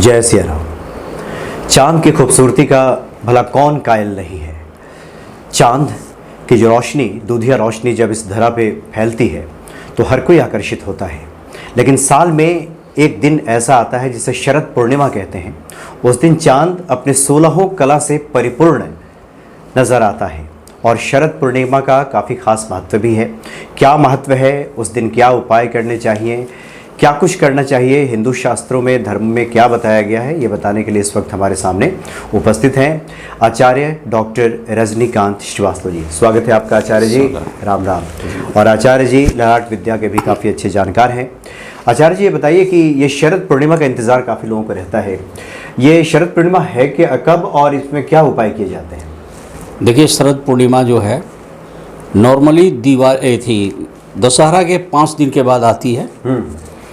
जय सिया राम। चांद की खूबसूरती का भला कौन कायल नहीं है। चांद की जो रोशनी, दूधिया रोशनी जब इस धरा पे फैलती है तो हर कोई आकर्षित होता है। लेकिन साल में एक दिन ऐसा आता है जिसे शरद पूर्णिमा कहते हैं। उस दिन चांद अपने 16 कला से परिपूर्ण नज़र आता है और शरद पूर्णिमा का काफ़ी खास महत्व भी है। क्या महत्व है, उस दिन क्या उपाय करने चाहिए, क्या कुछ करना चाहिए, हिंदू शास्त्रों में, धर्म में क्या बताया गया है, ये बताने के लिए इस वक्त हमारे सामने उपस्थित हैं आचार्य डॉक्टर रजनीकांत श्रीवास्तव जी। स्वागत है आपका आचार्य जी। राम राम। और आचार्य जी ललाट विद्या के भी काफ़ी अच्छे जानकार हैं। आचार्य जी ये बताइए कि ये शरद पूर्णिमा का इंतज़ार काफ़ी लोगों को रहता है। ये शरद पूर्णिमा है कि कब और इसमें क्या उपाय किए जाते हैं? देखिए, शरद पूर्णिमा जो है नॉर्मली दिवाली थी, दशहरा के 5 दिन के बाद आती है।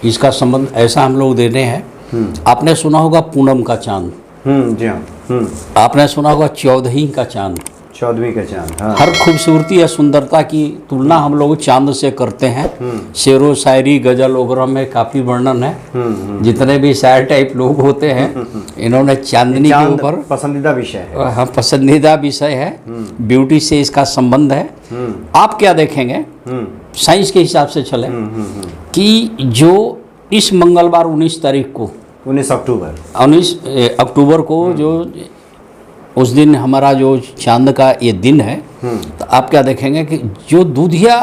इसका संबंध ऐसा हम लोग देते हैं। आपने सुना होगा पूनम का चांद। जी हाँ। आपने सुना होगा 14वीं का चांद। 14वीं का चांद। हाँ। हर खूबसूरती या सुंदरता की तुलना हम लोग चांद से करते हैं। शेरो शायरी गजल वगैरह में काफ़ी वर्णन है। जितने भी शायर टाइप लोग होते हैं इन्होंने चांदनी के ऊपर पसंदीदा विषय है। हाँ, पसंदीदा विषय है। ब्यूटी से इसका संबंध है। आप क्या देखेंगे, साइंस के हिसाब से चले कि जो इस मंगलवार 19 तारीख को 19 अक्टूबर को जो उस दिन हमारा जो चांद का ये दिन है, तो आप क्या देखेंगे कि जो दूधिया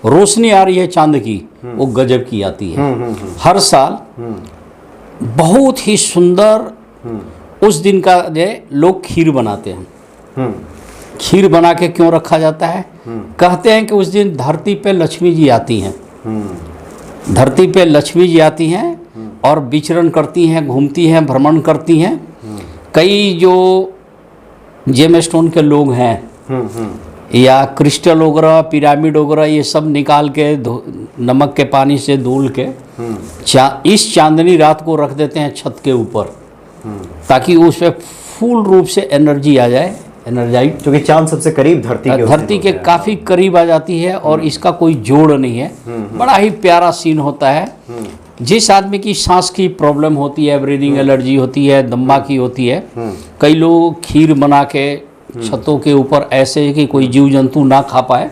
रोशनी आ रही है चांद की वो गजब की आती है। हर साल बहुत ही सुंदर उस दिन का जो लोग खीर बनाते हैं। खीर बना के क्यों रखा जाता है? कहते हैं कि उस दिन धरती पे लक्ष्मी जी आती हैं। धरती पे लक्ष्मी जी आती हैं और विचरण करती हैं, घूमती हैं, भ्रमण करती हैं। कई जो जेम स्टोन के लोग हैं या क्रिस्टल वगैरह, पिरामिड वगैरह, ये सब निकाल के नमक के पानी से धुल के इस चांदनी रात को रख देते हैं छत के ऊपर, ताकि उस पर फुल रूप से एनर्जी आ जाए, एनर्जाइट। क्योंकि चांद सबसे करीब धरती के काफ़ी करीब आ जाती है और इसका कोई जोड़ नहीं है। बड़ा ही प्यारा सीन होता है। जिस आदमी की सांस की प्रॉब्लम होती है, ब्रीदिंग एलर्जी होती है, दम्मा की होती है, कई लोग खीर बना के छतों के ऊपर ऐसे कि कोई जीव जंतु ना खा पाए,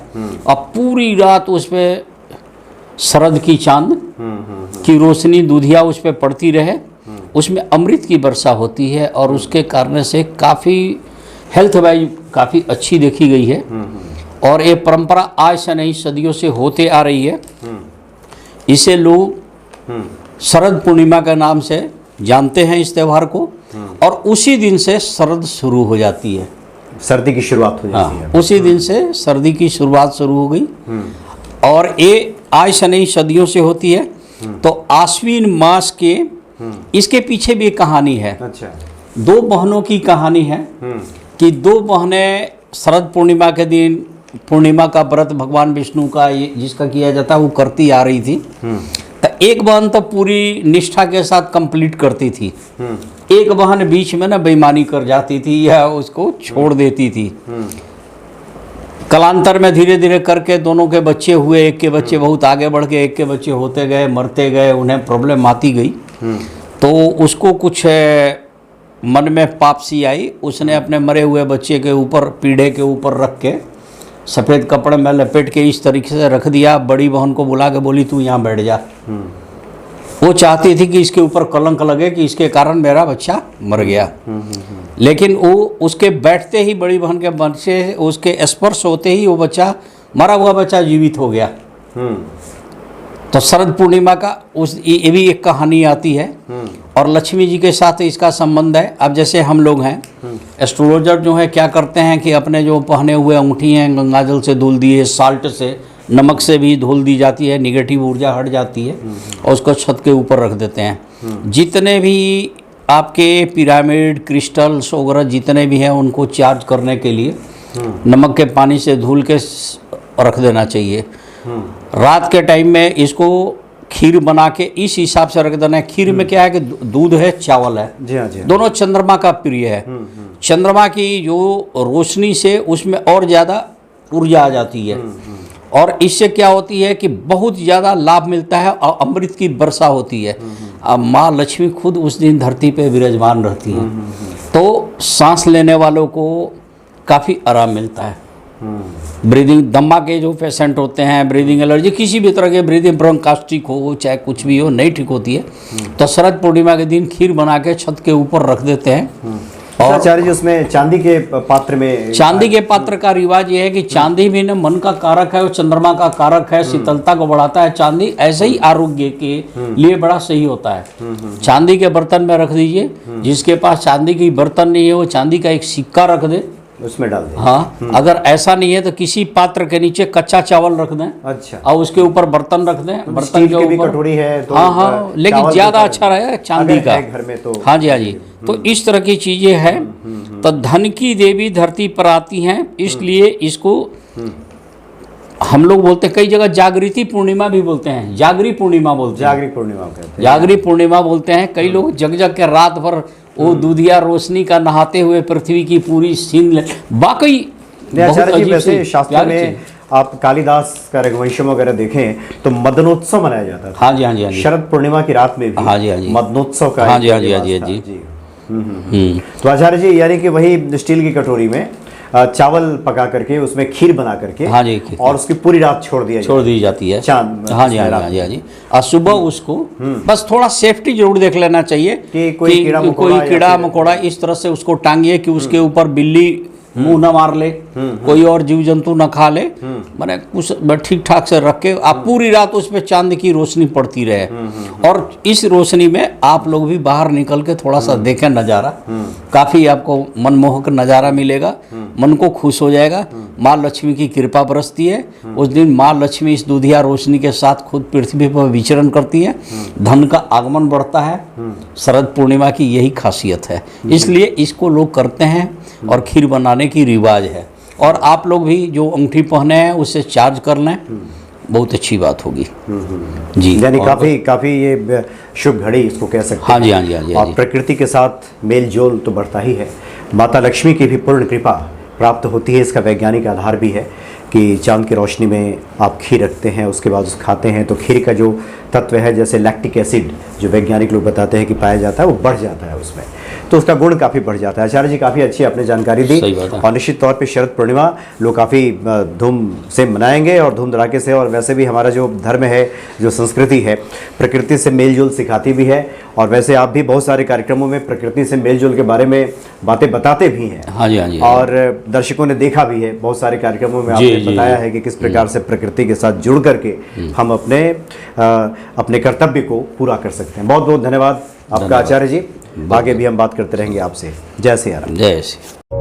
और पूरी रात उस पर शरद की चांद की रोशनी दूधिया उस पर पड़ती रहे, उसमें अमृत की वर्षा होती है और उसके कारण से काफ़ी हेल्थ वाइज काफ़ी अच्छी देखी गई है। और ये परंपरा आज से नहीं, सदियों से होते आ रही है। इसे लोग शरद पूर्णिमा के नाम से जानते हैं इस त्यौहार को, और उसी दिन से शरद शुरू हो जाती है, सर्दी की शुरुआत हो जाती है। उसी दिन से सर्दी की शुरुआत शुरू हो गई। और ये आज से नहीं, सदियों से होती है। तो आश्विन मास के इसके पीछे भी एक कहानी है। अच्छा। 2 बहनों की कहानी है कि 2 बहनें शरद पूर्णिमा के दिन पूर्णिमा का व्रत भगवान विष्णु का जिसका किया जाता है वो करती आ रही थी। तो एक बहन तो पूरी निष्ठा के साथ कंप्लीट करती थी, एक बहन बीच में ना बेईमानी कर जाती थी या उसको छोड़ देती थी। कालांतर में धीरे धीरे करके दोनों के बच्चे हुए। एक के बच्चे बहुत आगे बढ़ के, एक के बच्चे होते गए, मरते गए, उन्हें प्रॉब्लम आती गई। तो उसको कुछ मन में पाप सी आई। उसने अपने मरे हुए बच्चे के ऊपर, पीढ़े के ऊपर रख के सफ़ेद कपड़े में लपेट के इस तरीके से रख दिया। बड़ी बहन को बुला के बोली तू यहाँ बैठ जा। वो चाहती थी कि इसके ऊपर कलंक लगे कि इसके कारण मेरा बच्चा मर गया। लेकिन वो उसके बैठते ही, बड़ी बहन के बच्चे उसके स्पर्श होते ही वो बच्चा, मरा हुआ बच्चा जीवित हो गया। तो शरद पूर्णिमा का ये भी एक कहानी आती है और लक्ष्मी जी के साथ इसका संबंध है। अब जैसे हम लोग हैं एस्ट्रोलॉजर जो है, क्या करते हैं कि अपने जो पहने हुए अंगूठी हैं गंगाजल से धुल दिए, साल्ट से, नमक से भी धुल दी जाती है, निगेटिव ऊर्जा हट जाती है और उसको छत के ऊपर रख देते हैं। जितने भी आपके पिरामिड, क्रिस्टल्स वगैरह जितने भी हैं उनको चार्ज करने के लिए नमक के पानी से धुल के रख देना चाहिए। रात के टाइम में इसको खीर बना के इस हिसाब से रख देना है। खीर में क्या है कि दूध है, चावल है। जी हाँ, जी हाँ। दोनों चंद्रमा का प्रिय है। चंद्रमा की जो रोशनी से उसमें और ज़्यादा ऊर्जा आ जाती है और इससे क्या होती है कि बहुत ज़्यादा लाभ मिलता है और अमृत की वर्षा होती है। अब माँ लक्ष्मी खुद उस दिन धरती पे विराजमान रहती हैं, तो सांस लेने वालों को काफ़ी आराम मिलता है। ब्रीदिंग दमा के जो पेशेंट होते हैं, ब्रीदिंग एलर्जी, किसी भी तरह के ब्रीदिंग ब्रोंकास्टिक हो चाहे कुछ भी हो, नहीं ठीक होती है, तो शरद पूर्णिमा के दिन खीर बना के छत के ऊपर रख देते हैं। और आचार्य जी उसमें चांदी के पात्र में, चांदी के पात्र का रिवाज ये है कि चांदी भी ना मन का कारक है और चंद्रमा का कारक है, शीतलता को बढ़ाता है। चांदी ऐसे ही आरोग्य के लिए बड़ा सही होता है। चांदी के बर्तन में रख दीजिए, जिसके पास चांदी की बर्तन नहीं है वो चांदी का एक सिक्का रख दे, उसमें डाल दें। हाँ, अगर ऐसा नहीं है तो किसी पात्र के नीचे कच्चा चावल रख दें। अच्छा। और उसके ऊपर बर्तन रख दें, बर्तन के भी ऊपर कटोरी है तो हाँ, लेकिन चावल ज्यादा के अच्छा रहेगा चांदी का घर में तो। हाँ जी, हाँ जी। तो इस तरह की चीजें हैं। तो धन की देवी धरती पर आती हैं, इसलिए इसको हम लोग बोलते हैं, कई जगह जागृति पूर्णिमा भी बोलते हैं, जागरी पूर्णिमा बोलते हैं, जागरी पूर्णिमा कहते हैं, जागरी पूर्णिमा बोलते हैं। कई लोग जग जग के रात भर वो दूधिया रोशनी का नहाते हुए पृथ्वी की पूरी सीन वाकई आचार्य जी वैसे शास्त्र में आप कालिदास का रघुवंशम वगैरह देखें तो मदनोत्सव मनाया जाता था। हाँ जी, हाँ जी, हाँ जी। शरद पूर्णिमा की रात में भी हाँ जी, हाँ जी। मदनोत्सव का हाँ जी, हाँ जी, हाँ जी, हाँ जी। तो आचार्य जी यानी कि वही स्टील की कटोरी में चावल पका करके उसमें खीर बना करके, हाँ जी, और उसकी पूरी रात छोड़ दी जाती है चांद। हाँ जी, हाँ जी, हाँ जी, हाँ जी। और सुबह उसको बस थोड़ा सेफ्टी जरूर देख लेना चाहिए कि कोई कीड़ा मकोड़ा इस तरह से उसको टांगिए कि उसके ऊपर बिल्ली मुंह न मार ले, कोई और जीव जंतु न खा ले, माने कुछ ठीक ठाक से रख के आप पूरी रात उस पर चांद की रोशनी पड़ती रहे। और इस रोशनी में आप लोग भी बाहर निकल के थोड़ा सा देखें नज़ारा, काफ़ी आपको मनमोहक नज़ारा मिलेगा, मन को खुश हो जाएगा। माँ लक्ष्मी की कृपा बरसती है उस दिन। माँ लक्ष्मी इस दूधिया रोशनी के साथ खुद पृथ्वी पर विचरण करती है, धन का आगमन बढ़ता है। शरद पूर्णिमा की यही खासियत है, इसलिए इसको लोग करते हैं और खीर बनाने की रिवाज है। और आप लोग भी जो अंगूठी पहने हैं उससे चार्ज कर लें, बहुत अच्छी बात होगी जी। यानी काफी ये शुभ घड़ी इसको कह सकते हैं। हाँ जी, हाँ जी, हाँ जी। और प्रकृति के साथ मेल जोल तो बढ़ता ही है। माता लक्ष्मी की भी पूर्ण कृपा प्राप्त होती है। इसका वैज्ञानिक आधार भी है कि चांद की रोशनी में आप खीर रखते हैं, उसके बाद उसे खाते हैं तो खीर का जो तत्व है, जैसे लैक्टिक एसिड जो वैज्ञानिक लोग बताते हैं कि पाया जाता है, वो बढ़ जाता है उसमें, तो उसका गुण काफ़ी बढ़ जाता है। आचार्य जी काफ़ी अच्छी आपने जानकारी दी। और निश्चित तौर पे शरद पूर्णिमा लोग काफ़ी धूम से मनाएंगे और धूम धड़ाके से। और वैसे भी हमारा जो धर्म है, जो संस्कृति है, प्रकृति से मेलजोल सिखाती भी है। और वैसे आप भी बहुत सारे कार्यक्रमों में प्रकृति से मेलजोल के बारे में बातें बताते भी हैं। हाँ जी, हाँ जी। और दर्शकों ने देखा भी है बहुत सारे कार्यक्रमों में, आपने बताया है कि किस प्रकार से प्रकृति के साथ जुड़ करके हम अपने कर्तव्य को पूरा कर सकते हैं। बहुत बहुत धन्यवाद आपका आचार्य जी। आगे भी हम बात करते रहेंगे आपसे। जय सिया राम। जय श्री